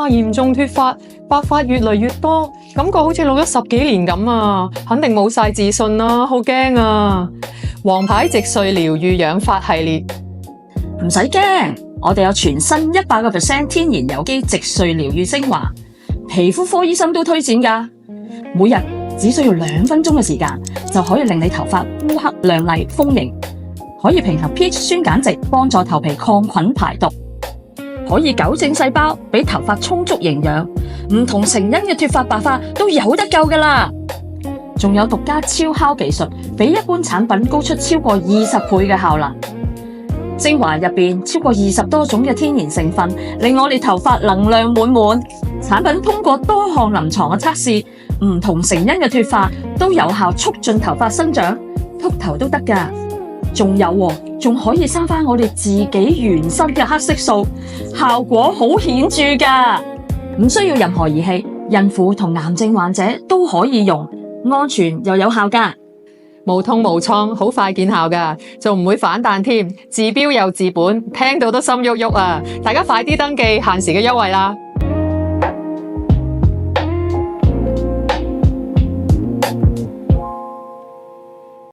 哇，嚴重脫髮，白髮越嚟越多，感覺好似老咗10幾年咁啊，肯定冇晒自信啦，好驚啊！王牌植萃療愈養髮系列，唔使驚，我哋有全新100% 天然有機植萃療愈精華，皮膚科醫生都推薦㗎。每日只需要2分鐘嘅時間，就可以令你頭髮烏黑亮麗豐盈，可以平衡 pH 酸鹼值，幫助頭皮抗菌排毒，可以糾正細胞，俾頭髮充足營養，唔同成因嘅脫髮白髮都有得救㗎啦。仲有獨家超酵技術，比一般產品高出超過20倍嘅效能。精華入邊超過20多種嘅天然成分，令我哋頭髮能量滿滿。產品通過多項臨床嘅測試，唔同成因嘅脫髮都有效促進頭髮生長，禿頭都得㗎。仲有仲可以生返我哋自己原生嘅黑色素，效果好顯著㗎。唔需要任何儀器，孕婦同癌症患者都可以用，安全又有效㗎。無痛無創，好快見效㗎，仲唔會反彈添，治標又治本，聽到都心郁郁啊！大家快啲登記限時嘅優惠啦！